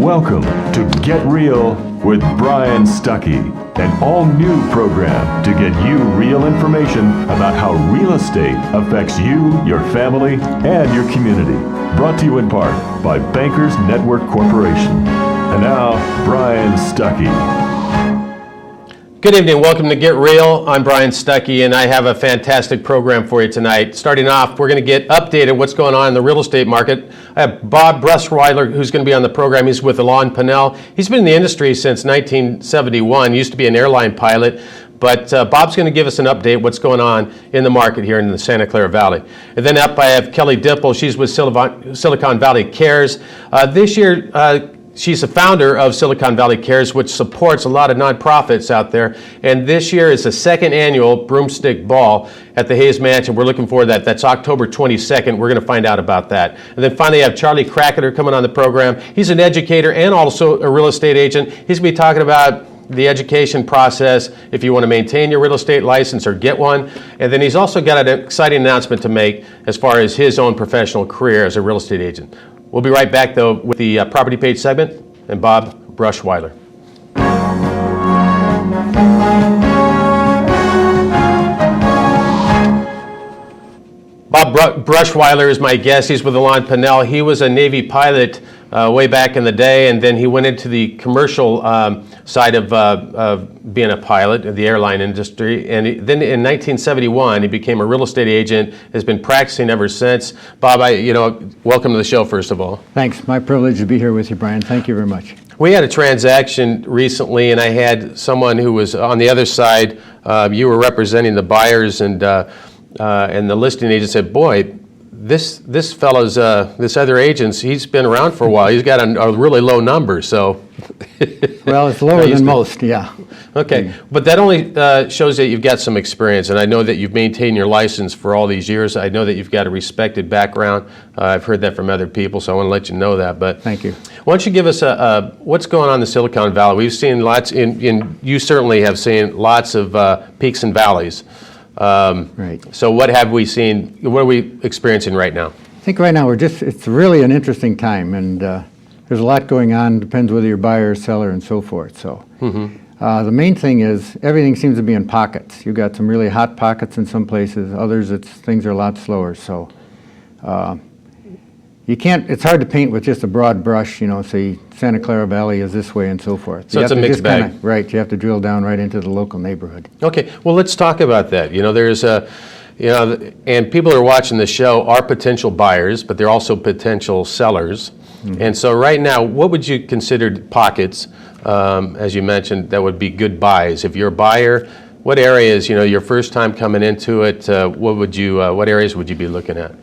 Welcome to Get Real with Brian Stuckey, an all-new program to get you real information about how real estate affects you, your family, and your community. Brought to you in part by Bankers Network Corporation. And now, Brian Stuckey. Good evening. Welcome to Get Real. I'm Brian Stuckey, and I have a fantastic program for you tonight. Starting off, we're going to get updated what's going on in the real estate market. I have Bob Brushwayler, who's going to be on the program. He's with Alain Pinel. He's been in the industry since 1971. Used to be an airline pilot, but Bob's going to give us an update what's going on in the market here in the Santa Clara Valley. And then up I have Kelly Dippel. She's with Silicon Valley Cares. This year, she's the founder of Silicon Valley Cares, which supports a lot of nonprofits out there. And this year is the second annual Broomstick Ball at the Hayes Mansion. We're looking forward to that. That's October 22nd. We're going to find out about that. And then finally, I have Charlie Krackeler coming on the program. He's an educator and also a real estate agent. He's going to be talking about the education process, if you want to maintain your real estate license or get one. And then he's also got an exciting announcement to make as far as his own professional career as a real estate agent. We'll be right back, though, with the property page segment and Bob Brushwayler. Bob Brushwayler is my guest. He's with Alain Pinel. He was a Navy pilot way back in the day, and then he went into the commercial side of being a pilot in the airline industry. And then in 1971, he became a real estate agent, has been practicing ever since. Bob, welcome to the show, first of all. Thanks. My privilege to be here with you, Brian. Thank you very much. We had a transaction recently, and I had someone who was on the other side. You were representing the buyers, and the listing agent said, boy, this fellow's, this other agent, he's been around for a while. He's got a really low number, so. Well, it's lower than most, yeah. Okay, but that only shows that you've got some experience, and I know that you've maintained your license for all these years. I know that you've got a respected background. I've heard that from other people, so I want to let you know that. But thank you. Why don't you give us what's going on in the Silicon Valley? We've seen lots, you certainly have seen lots of peaks and valleys. Right. So what have we seen? What are we experiencing right now? I think right now it's really an interesting time, and there's a lot going on. Depends whether you're buyer or seller and so forth. So the main thing is everything seems to be in pockets. You've got some really hot pockets in some places. Others, things are a lot slower. So you can't. It's hard to paint with just a broad brush. Say Santa Clara Valley is this way and so forth. So it's a mixed bag. Right. You have to drill down right into the local neighborhood. Okay. Well, let's talk about that. There's and people who are watching the show are potential buyers, but they're also potential sellers. Mm-hmm. And so right now, what would you consider pockets, as you mentioned, that would be good buys? If you're a buyer, what areas, your first time coming into it, what areas would you be looking at?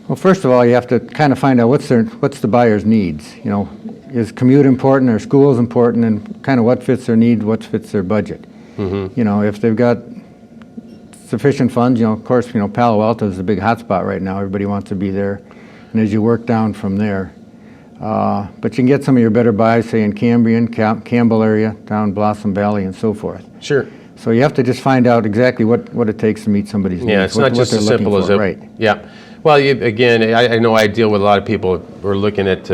Well, first of all, you have to kind of find out what's the buyer's needs. Is commute important or school is important, and kind of what fits their need, what fits their budget. Mm-hmm. If they've got sufficient funds, of course, Palo Alto is a big hotspot right now. Everybody wants to be there, and as you work down from there. But you can get some of your better buys, say in Cambrian, Campbell area, down Blossom Valley, and so forth. Sure. So you have to just find out exactly what it takes to meet somebody's needs. Yeah, it's not just as simple as it. Right. Yeah. Well, again, I know I deal with a lot of people who are looking at.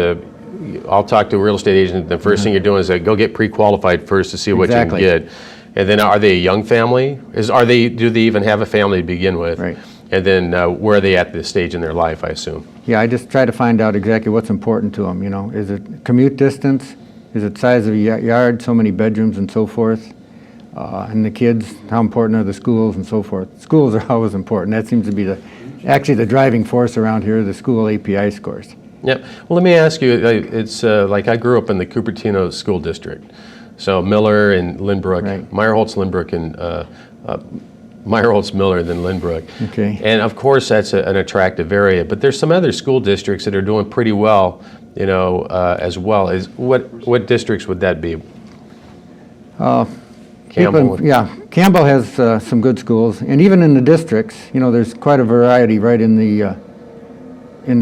I'll talk to a real estate agent. The first thing you're doing is go get pre-qualified first to see what you can get. And then, are they a young family? Do they even have a family to begin with? Right. And then, where are they at this stage in their life? I assume. Yeah, I just try to find out exactly what's important to them. Is it commute distance? Is it size of a yard? So many bedrooms and so forth. And the kids, how important are the schools and so forth? Schools are always important. That seems to be the driving force around here, the school API scores. Yep. Well, let me ask you, it's like I grew up in the Cupertino School District. So Miller and Lynbrook, right. Meyerholtz, Lynbrook, and Meyerholtz, Miller, then Lynbrook. Okay. And of course, that's an attractive area. But there's some other school districts that are doing pretty well, as well. What districts would that be? Campbell. Campbell has some good schools, and even in the districts, there's quite a variety right in the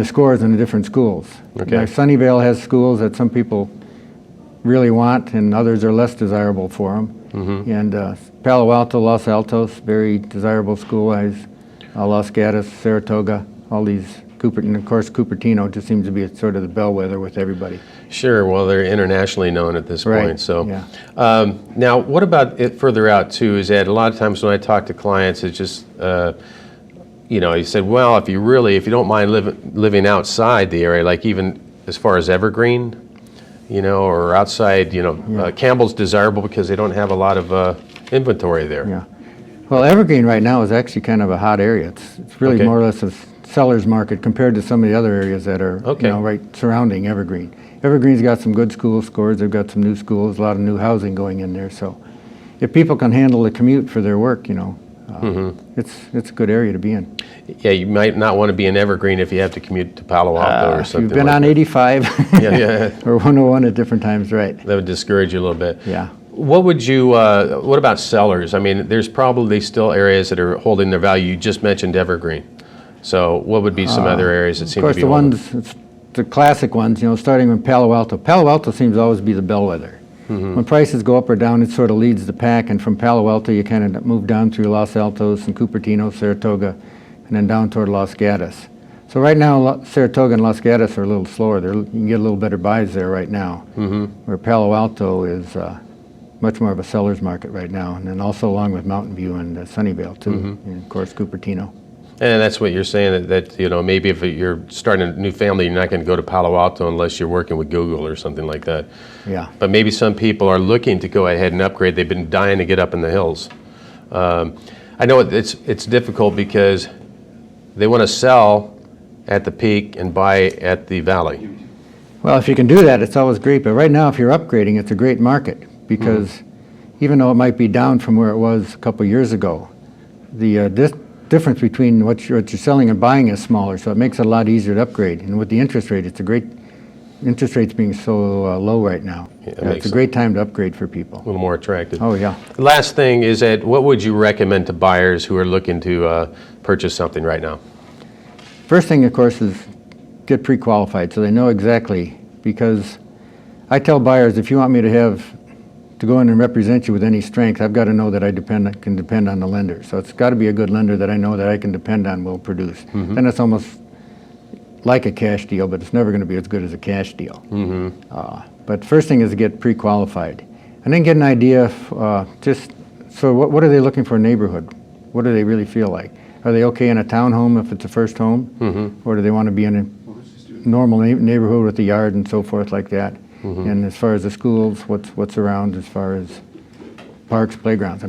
scores in the different schools. Okay. Sunnyvale has schools that some people really want, and others are less desirable for them. Mm-hmm. And Palo Alto, Los Altos, very desirable school. Los Gatos, Saratoga, all these And of course, Cupertino just seems to be sort of the bellwether with everybody. Sure. Well, they're internationally known at this Right, point. So, yeah. now, what about it further out too? Is that a lot of times when I talk to clients, it's just, you said, well, if you don't mind living outside the area, like even as far as Evergreen, or outside, Campbell's desirable because they don't have a lot of inventory there. Yeah. Well, Evergreen right now is actually kind of a hot area. It's really Okay. more or less a seller's market compared to some of the other areas that are Okay. right surrounding Evergreen. Evergreen's got some good school scores. They've got some new schools, a lot of new housing going in there. So if people can handle the commute for their work, it's a good area to be in. Yeah, you might not want to be in Evergreen if you have to commute to Palo Alto or If something. you've been like on that. 85 Yeah. or 101 at different times, right? That would discourage you a little bit. Yeah. What about sellers? I mean, there's probably still areas that are holding their value. You just mentioned Evergreen. So what would be some other areas that Of seem to course, be the holding? ones, the classic ones, starting with Palo Alto. Palo Alto seems to always be the bellwether. When prices go up or down, it sort of leads the pack, and from Palo Alto, you kind of move down through Los Altos and Cupertino, Saratoga, and then down toward Los Gatos. So right now, Saratoga and Los Gatos are a little slower. You can get a little better buys there right now, where Palo Alto is much more of a seller's market right now, and then also along with Mountain View and Sunnyvale, too, and of course, Cupertino. And that's what you're saying, that maybe if you're starting a new family, you're not going to go to Palo Alto unless you're working with Google or something like that. Yeah. But maybe some people are looking to go ahead and upgrade. They've been dying to get up in the hills. I know it's difficult because they want to sell at the peak and buy at the valley. Well, if you can do that, it's always great. But right now, if you're upgrading, it's a great market because even though it might be down from where it was a couple years ago, the difference between what you're selling and buying is smaller, so it makes it a lot easier to upgrade. And with the interest rate, it's a great, interest rates being so low right now. It's a great time to upgrade for people. A little more attractive. Oh, yeah. Last thing is that what would you recommend to buyers who are looking to purchase something right now? First thing, of course, is get pre-qualified so they know exactly, because I tell buyers, if you want me to go in and represent you with any strength, I've got to know that I can depend on the lender. So it's got to be a good lender that I know that I can depend on will produce. Then it's almost like a cash deal, but it's never going to be as good as a cash deal. But first thing is to get pre-qualified. And then get an idea of what are they looking for in neighborhood? What do they really feel like? Are they okay in a townhome if it's a first home? Or do they want to be in a normal neighborhood with a yard and so forth like that? And as far as the schools, what's around as far as parks, playgrounds,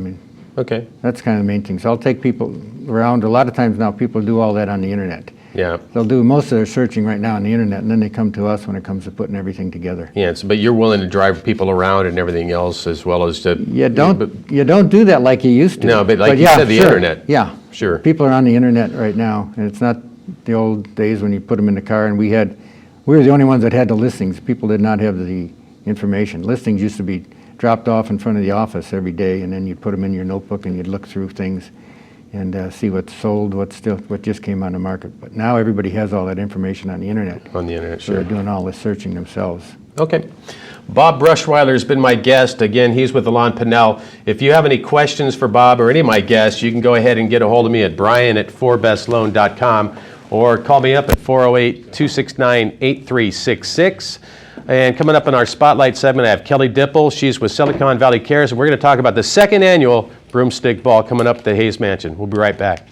Okay. that's kind of the main thing. So I'll take people around. A lot of times now people do all that on the internet. Yeah. They'll do most of their searching right now on the internet, and then they come to us when it comes to putting everything together. Yeah, but you're willing to drive people around and everything else as well as to... You don't do that like you used to. No, but like you said, the internet. Yeah. Sure. People are on the internet right now, and it's not the old days when you put them in the car, and we were the only ones that had the listings. People did not have the information. Listings used to be dropped off in front of the office every day, and then you'd put them in your notebook and you'd look through things and see what's sold, what just came on the market. But now everybody has all that information on the internet. On the internet, So sure. they're doing all the searching themselves. Okay. Bob Brushwayler has been my guest. Again, he's with Alain Pinel. If you have any questions for Bob or any of my guests, you can go ahead and get a hold of me at brian@forbestloan.com or call me up at 408-269-8366. And coming up in our Spotlight segment, I have Kelly Dippel. She's with Silicon Valley Cares, and we're going to talk about the second annual Broomstick Ball coming up at the Hayes Mansion. We'll be right back.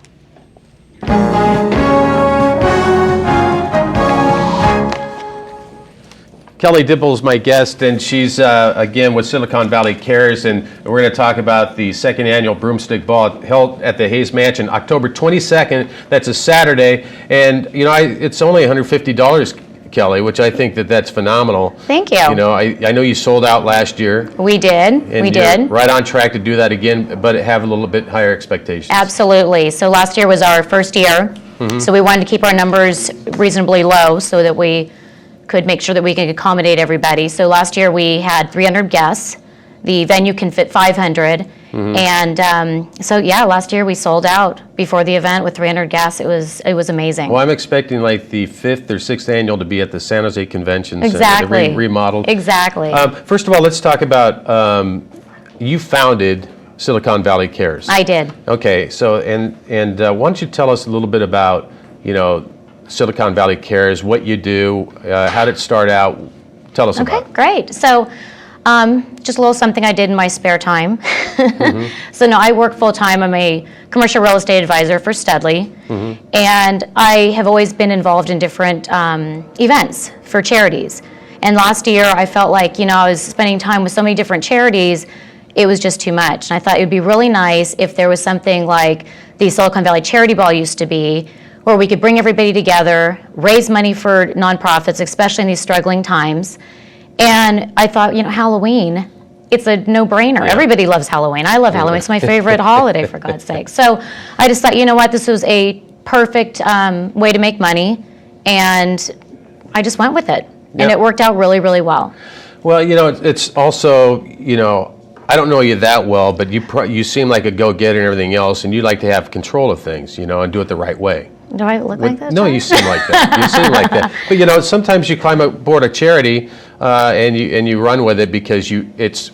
Kelly Dippel is my guest, and she's, again, with Silicon Valley Cares, and we're going to talk about the second annual Broomstick Ball held at the Hayes Mansion, October 22nd. That's a Saturday, and, it's only $150, Kelly, which I think that's phenomenal. Thank you. I know you sold out last year. We did. And We you're did. right on track to do that again, but have a little bit higher expectations. Absolutely. So last year was our first year. So we wanted to keep our numbers reasonably low so that we could make sure that we could accommodate everybody. So last year we had 300 guests. The venue can fit 500. And last year we sold out before the event with 300 guests. It was amazing. Well, I'm expecting like the 5th or 6th annual to be at the San Jose Convention Center. Exactly. They remodeled. Exactly. First of all, let's talk about, you founded Silicon Valley Cares. I did. Okay, so, and why don't you tell us a little bit about, Silicon Valley Cares, what you do, how did it start out? Tell us about Okay, it. great. So just a little something I did in my spare time. So no, I work full-time. I'm a commercial real estate advisor for Studley. And I have always been involved in different events for charities. And last year I felt like, I was spending time with so many different charities, it was just too much. And I thought it would be really nice if there was something like the Silicon Valley Charity Ball used to be, where we could bring everybody together, raise money for nonprofits, especially in these struggling times. And I thought, Halloween, it's a no-brainer. Yeah. Everybody loves Halloween. I love Halloween. It's my favorite holiday, for God's sake. So I just thought, this was a perfect way to make money, and I just went with it. And Yeah. it worked out really, really well. Well, it's also, I don't know you that well, but you seem like a go-getter and everything else, and you like to have control of things, and do it the right way. Do I look like that? No, John? you seem like that. You seem like that. But sometimes you climb aboard a charity and you run with it because you see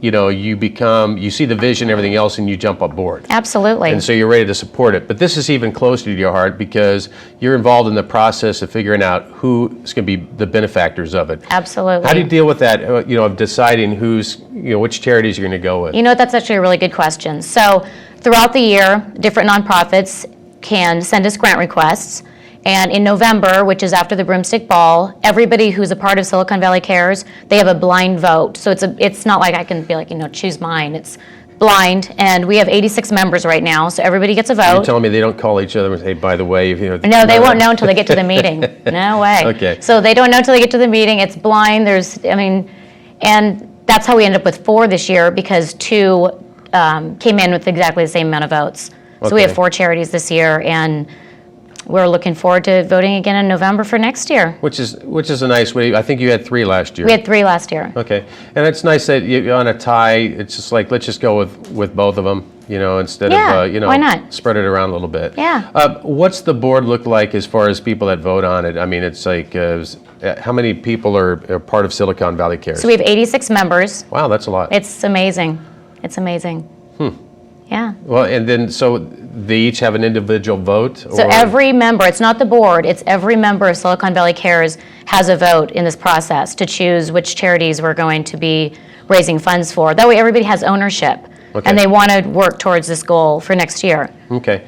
the vision and everything else, and you jump aboard. Absolutely. And so you're ready to support it. But this is even closer to your heart because you're involved in the process of figuring out who's going to be the benefactors of it. Absolutely. How do you deal with that, of deciding which charities you're going to go with? That's actually a really good question. So throughout the year, different nonprofits can send us grant requests. And in November, which is after the Broomstick Ball, everybody who's a part of Silicon Valley Cares, they have a blind vote. So it's not like I can be like, choose mine. It's blind. And we have 86 members right now, so everybody gets a You're vote. telling me they don't call each other and say, by the way, No, they won't know until they get to the meeting. No way. Okay. So they don't know until they get to the meeting. It's blind. And that's how we ended up with 4 this year, because 2 came in with exactly the same amount of votes. So we have Okay. 4 charities this year, and we're looking forward to voting again in November for next year. Which is a nice way. I think you had 3 last year. We had 3 last year. Okay, and it's nice that you're on a tie. It's just like, let's just go with both of them, instead Yeah, of why not? spread it around a little bit. Yeah. What's the board look like as far as people that vote on it? I mean, it's like how many people are part of Silicon Valley Cares? So we have 86 members. Wow, that's a lot. It's amazing. It's amazing. Yeah. Well, and then so they each have an individual vote? So every member, it's not the board, it's every member of Silicon Valley Cares has a vote in this process to choose which charities we're going to be raising funds for. That way everybody has ownership, Okay. and they want to work towards this goal for next year. Okay.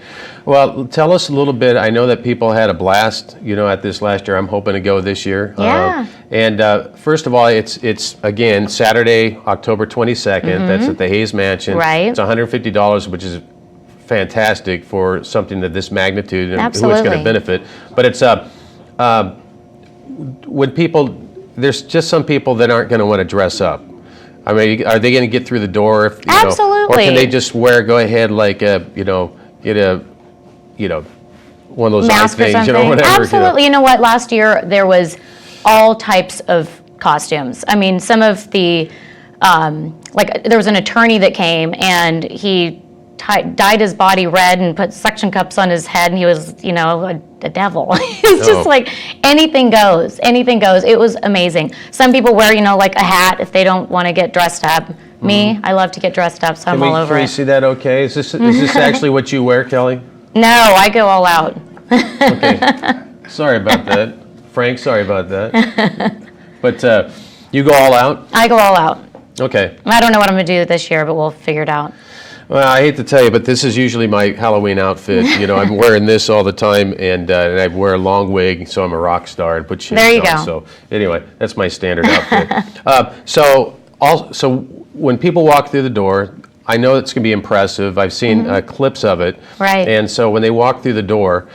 Well, tell us a little bit. I know that people had a blast, at this last year. I'm hoping to go this year. Yeah. And first of all, it's again, Saturday, October 22nd. That's at the Hayes Mansion. Right. It's $150, which is fantastic for something that this magnitude and who it's Absolutely. going to benefit. But it's when people, there's just some people that aren't going to want to dress up. I mean, are they going to get through the door? If, or Absolutely. can they just go ahead like get a, one of those eye Mask or things, something. whatever. Absolutely. You know what? Last year there was all types of costumes. I mean, some of the, like there was an attorney that came and he dyed his body red and put suction cups on his head, and he was, a devil. It's just like anything goes. Anything goes. It was amazing. Some people wear, like a hat if they don't want to get dressed up. Me, I love to get dressed up, so I'm all over Can we it. see that okay? Is this actually what you wear, Kelly? No, I go all out. Okay. Sorry about that. Frank, sorry about that. But you go all out? I go all out. Okay. I don't know what I'm going to do this year, but we'll figure it out. Well, I hate to tell you, but this is usually my Halloween outfit. I'm wearing this all the time, and I wear a long wig, so I'm a rock star, and put shades There you on. go. So anyway, that's my standard outfit. So when people walk through the door, I know it's going to be impressive. I've seen clips of it. Right. And so when they walk through the door,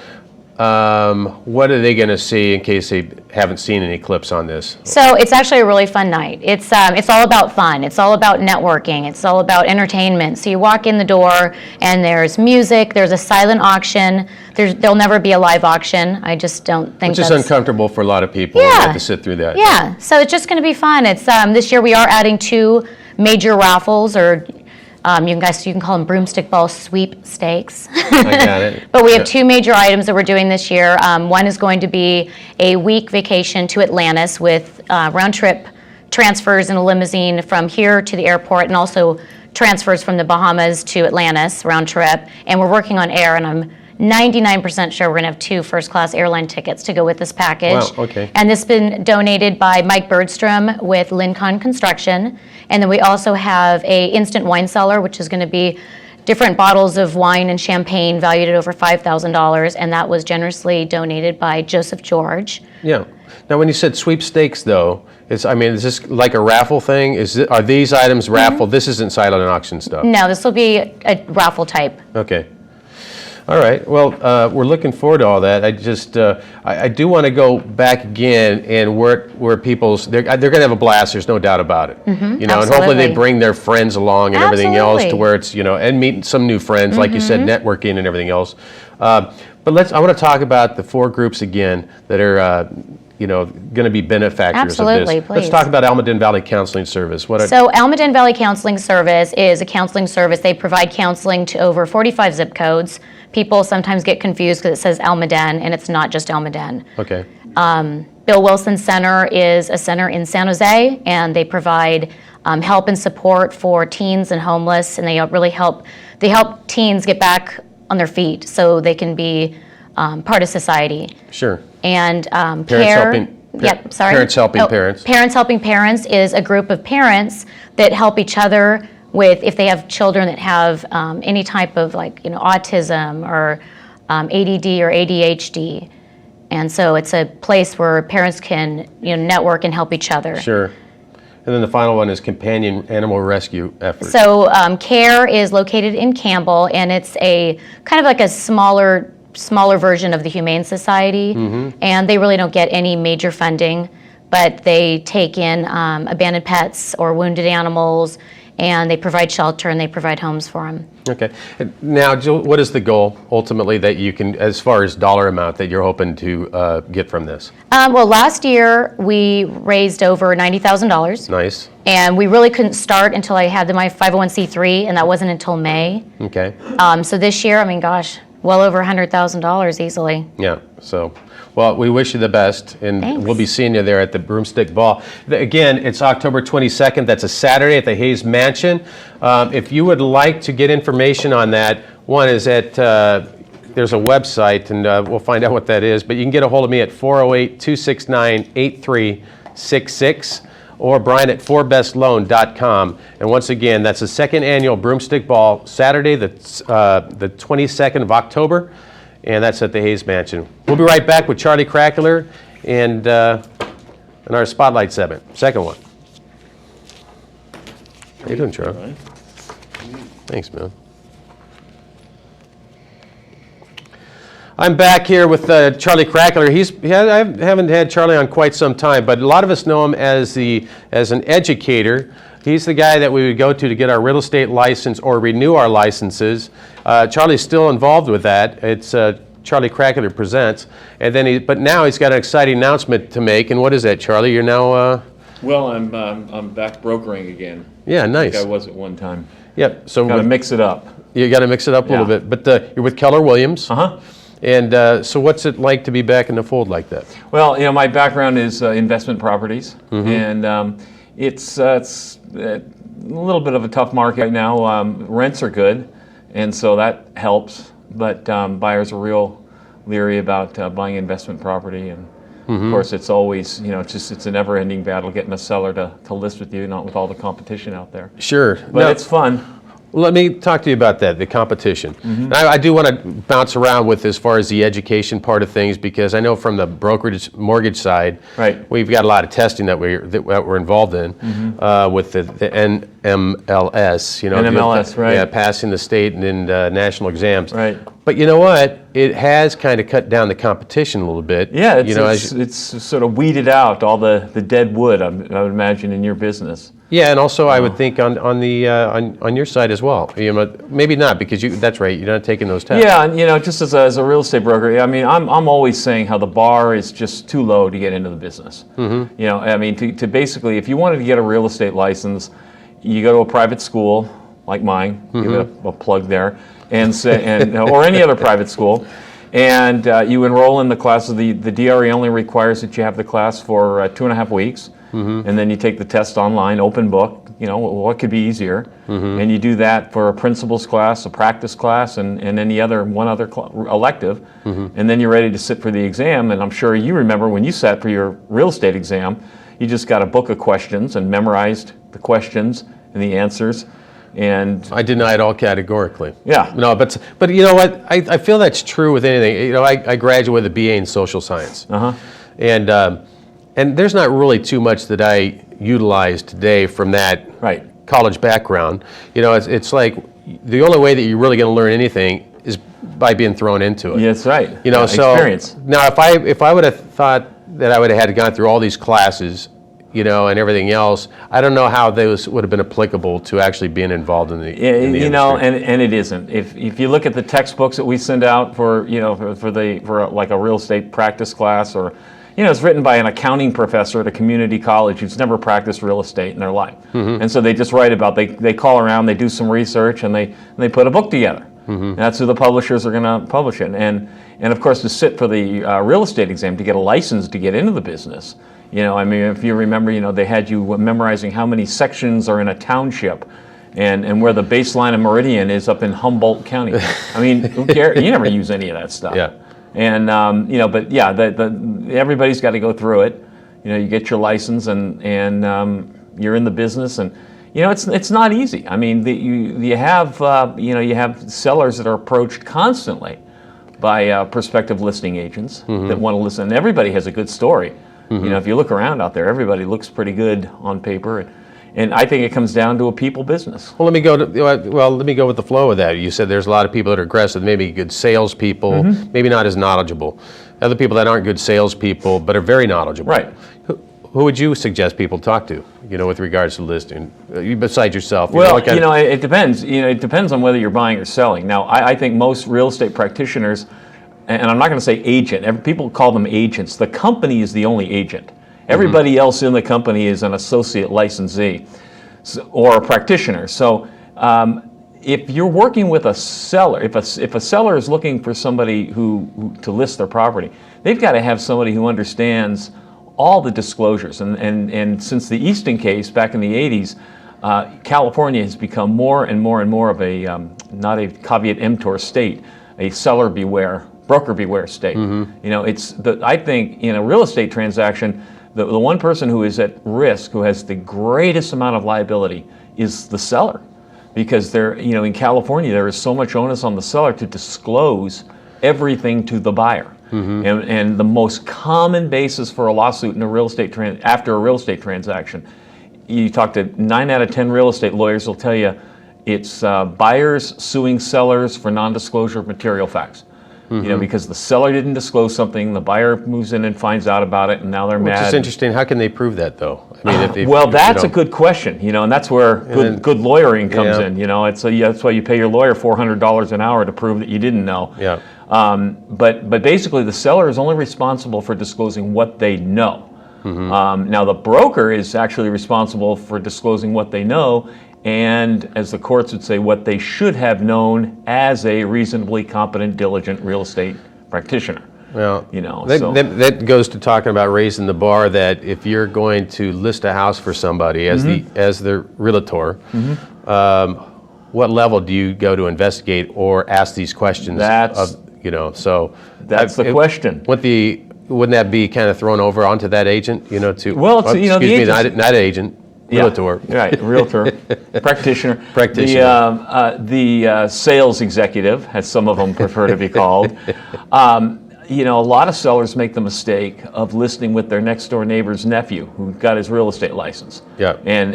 what are they going to see in case they haven't seen any clips on this? So it's actually a really fun night. It's all about fun. It's all about networking. It's all about entertainment. So you walk in the door and there's music. There's a silent auction. There'll never be a live auction. I just don't think Which is that's uncomfortable for a lot of people who have to sit through that. Yeah. So it's just going to be fun. It's this year we are adding 2 major raffles, or you can call them broomstick ball sweepstakes. I got it. But we have 2 major items that we're doing this year. One is going to be a week vacation to Atlantis with round-trip transfers in a limousine from here to the airport, and also transfers from the Bahamas to Atlantis round trip. And we're working on air, and I'm 99% sure we're going to have 2 first-class airline tickets to go with this package. Wow, okay. And this has been donated by Mike Bergstrom with Lincoln Construction. And then we also have a instant wine cellar, which is going to be different bottles of wine and champagne valued at over $5,000, and that was generously donated by Joseph George. Yeah. Now, when you said sweepstakes, though, is this like a raffle thing? Are these items raffled? This isn't silent auction stuff. No, this will be a raffle type. Okay. All right. Well, we're looking forward to all that. I do want to go back again and where people's they're going to have a blast. There's no doubt about it. And hopefully they bring their friends along and everything else to where it's and meet some new friends, like you said, networking and everything else. But I want to talk about the 4 groups again that are going to be benefactors of Absolutely, this. please. Let's talk about Almaden Valley Counseling Service. So Almaden Valley Counseling Service is a counseling service. They provide counseling to over 45 zip codes. People sometimes get confused because it says Almaden, and it's not just Almaden. Okay. Bill Wilson Center is a center in San Jose, and they provide help and support for teens and homeless, and they really help teens get back on their feet so they can be part of society. Sure. And Parents helping parents. Parents Helping Parents is a group of parents that help each other with if they have children that have any type of autism or ADD or ADHD. And so it's a place where parents can network and help each other. Sure. And then the final one is Companion Animal Rescue Efforts. So CARE is located in Campbell, and it's a kind of like a smaller version of the Humane Society, and they really don't get any major funding, but they take in abandoned pets or wounded animals, and they provide shelter and they provide homes for them. Okay. Now, Jill, what is the goal ultimately that you can, as far as dollar amount, that you're hoping to get from this? Well, last year we raised over $90,000. Nice. And we really couldn't start until I had my 501c3, and that wasn't until May. Okay. So this year, well over $100,000 easily. Yeah. So, well, we wish you the best, and Thanks. We'll be seeing you there at the Broomstick Ball. Again, it's October 22nd. That's a Saturday at the Hayes Mansion. If you would like to get information on that, one is at there's a website, and we'll find out what that is. But you can get a hold of me at 408-269-8366. Or Brian at forbestloan.com. And once again, that's the 2nd annual Broomstick Ball, Saturday, the 22nd of October, and that's at the Hayes Mansion. We'll be right back with Charlie Krackeler and our Spotlight segment, second one. How you doing, Charlie? Thanks, man. I'm back here with Charlie Krackeler. I haven't had Charlie on quite some time, but a lot of us know him as an educator. He's the guy that we would go to get our real estate license or renew our licenses. Charlie's still involved with that. It's Charlie Krackeler Presents. And then but now he's got an exciting announcement to make. And what is that, Charlie? You're now... Well, I'm back brokering again. Yeah, nice. Like I was at one time. Yep. So Got to mix it up. You got to mix it up a little bit. But you're with Keller Williams. Uh-huh. And so what's it like to be back in the fold like that? Well, my background is investment properties, and it's a little bit of a tough market right now. Rents are good, and so that helps, but buyers are real leery about buying investment property, and of course it's always, it's a never-ending battle getting a seller to list with you, not with all the competition out there. Sure. But it's fun. Let me talk to you about that, the competition. I do want to bounce around with as far as the education part of things, because I know from the brokerage mortgage side, Right. we've got a lot of testing that we're involved in with the NMLS. NMLS, right. Yeah, passing the state and national exams. Right. But you know what? It has kind of cut down the competition a little bit. Yeah, it's sort of weeded out all the dead wood, I would imagine, in your business. Yeah, and also I would think on your side as well. Maybe not, because that's right. You're not taking those tests. Yeah, and just as a real estate broker, I'm always saying how the bar is just too low to get into the business. To basically, if you wanted to get a real estate license, you go to a private school like mine. Give it a plug there, or any other private school. And you enroll in the classes. The DRE only requires that you have the class for 2.5 weeks. And then you take the test online, open book, what could be easier? And you do that for a principles class, a practice class, and any other elective, and then you're ready to sit for the exam. And I'm sure you remember when you sat for your real estate exam, you just got a book of questions and memorized the questions and the answers. And I deny it all categorically. Yeah. No, but you know what? I feel that's true with anything. I graduated with a BA in social science. And there's not really too much that I utilize today from that college background. It's like the only way that you're really going to learn anything is by being thrown into it. Yeah, that's right. So experience. Now, if I would have thought that I would have had to gone through all these classes, and everything else, I don't know how those would have been applicable to actually being involved in the industry. And it isn't. If you look at the textbooks that we send out for like a real estate practice class, or it's written by an accounting professor at a community college who's never practiced real estate in their life, and so they just write about. They call around, they do some research, and they put a book together. And that's who the publishers are going to publish it. And of course, to sit for the real estate exam to get a license to get into the business. If you remember, they had you memorizing how many sections are in a township, and where the baseline of meridian is up in Humboldt County. Who cares? You never use any of that stuff. Yeah. And but yeah, everybody's got to go through it. You get your license, and you're in the business, and it's not easy. You have sellers that are approached constantly by prospective listing agents that want to listen. And everybody has a good story. If you look around out there, everybody looks pretty good on paper, and I think it comes down to a people business. Well, let me go with the flow of that. You said there's a lot of people that are aggressive, maybe good salespeople, maybe not as knowledgeable. Other people that aren't good salespeople, but are very knowledgeable. Right. Who would you suggest people talk to, with regards to listing, besides yourself? Well, it depends. It depends on whether you're buying or selling. Now, I think most real estate practitioners, and I'm not going to say agent. People call them agents. The company is the only agent. Everybody else in the company is an associate licensee or a practitioner. So if you're working with a seller, if a seller is looking for somebody who to list their property, they've got to have somebody who understands all the disclosures. And since the Easton case back in the 80s, California has become more and more and more of a, not a caveat emptor state, a seller beware, broker beware state. I think in a real estate transaction, the one person who is at risk, who has the greatest amount of liability, is the seller, because in California there is so much onus on the seller to disclose everything to the buyer. And the most common basis for a lawsuit in a real estate after a real estate transaction, you talk to 9 out of 10 real estate lawyers will tell you it's buyers suing sellers for non-disclosure of material facts. Because the seller didn't disclose something, the buyer moves in and finds out about it, and now they're mad. Which is interesting. How can they prove that, though? That's a good question, and that's where good lawyering comes in. That's why you pay your lawyer $400 an hour to prove that you didn't know. Yeah. But basically, the seller is only responsible for disclosing what they know. Now, the broker is actually responsible for disclosing what they know, and as the courts would say, what they should have known as a reasonably competent, diligent real estate practitioner. Well, that goes to talking about raising the bar, that if you're going to list a house for somebody as the realtor, what level do you go to investigate or ask these questions? That's the question. Wouldn't that be kind of thrown over onto that agent? Not agent. Realtor. Yeah, right, realtor, practitioner. The sales executive, as some of them prefer to be called. A lot of sellers make the mistake of listing with their next door neighbor's nephew who got his real estate license. Yeah. And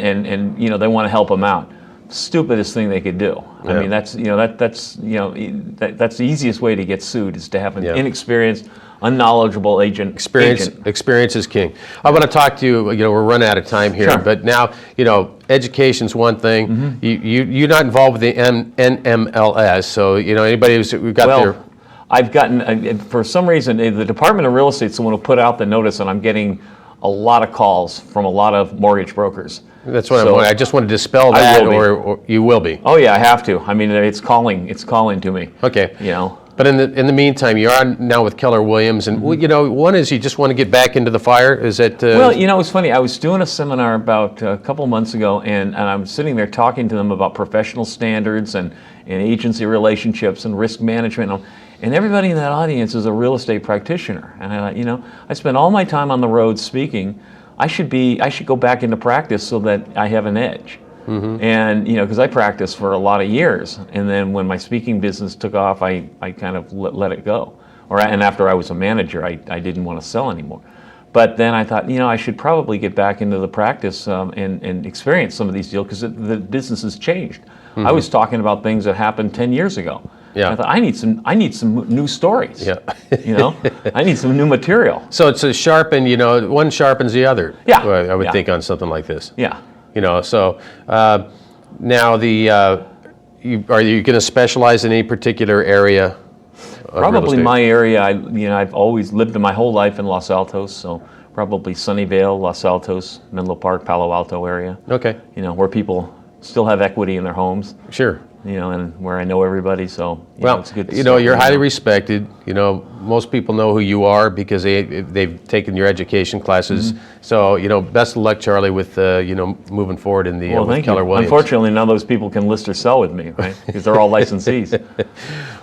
they want to help him out. Stupidest thing they could do. Yeah. That's the easiest way to get sued, is to have an inexperienced, unknowledgeable agent. Experience is king. I want to talk to you. We're running out of time here, but now education's one thing. You're not involved with the NMLS, so anybody who's got their. I've gotten, for some reason, the Department of Real Estate's the one who put out the notice, and I'm getting a lot of calls from a lot of mortgage brokers. That's what I just want to dispel that, or you will be. Oh yeah, I have to. It's calling to me. Okay. But in the meantime, you are now with Keller Williams, and one is you just want to get back into the fire. Is it? Well, it's funny. I was doing a seminar about a couple months ago, and I'm sitting there talking to them about professional standards and agency relationships and risk management, and everybody in that audience is a real estate practitioner. And I thought, I spend all my time on the road speaking. I should go back into practice so that I have an edge. And because I practiced for a lot of years, and then when my speaking business took off, I kind of let it go. And after I was a manager, I didn't want to sell anymore. But then I thought, I should probably get back into the practice and experience some of these deals, because the business has changed. I was talking about things that happened 10 years ago. Yeah. I thought I need some new stories. Yeah. I need some new material. So it's a sharpen. One sharpens the other. Yeah. I would think on something like this. Yeah. So now are you going to specialize in any particular area? Probably my area. I've always lived my whole life in Los Altos, so probably Sunnyvale, Los Altos, Menlo Park, Palo Alto area. Okay. Where people still have equity in their homes. Sure. And where I know everybody, so it's good. You're highly respected. Most people know who you are because they've taken your education classes. So best of luck, Charlie, with moving forward in the with Keller Williams. Unfortunately, none of those people can list or sell with me, right? Because they're all licensees.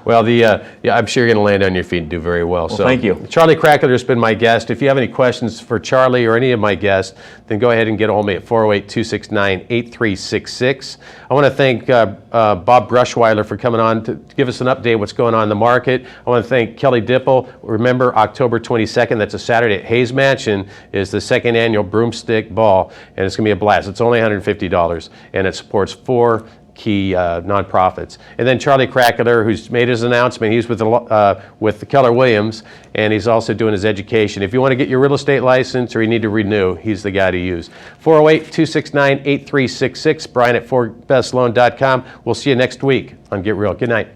Well, I'm sure you're going to land on your feet and do very well. So thank you. Charlie Krackeler has been my guest. If you have any questions for Charlie or any of my guests, then go ahead and get a hold of me at 408-269-8366. I want to thank Bob Brushwayler for coming on to give us an update what's going on in the market. I want to thank Kelly Dippel. Remember, October 22nd, that's a Saturday at Hayes Mansion, is the second annual Broomstick Ball, and it's going to be a blast. It's only $150, and it supports 4 key nonprofits. And then Charlie Krackeler, who's made his announcement, he's with the Keller Williams, and he's also doing his education. If you want to get your real estate license or you need to renew, he's the guy to use. 408-269-8366, Brian at 4bestloan.com. We'll see you next week on Get Real. Good night.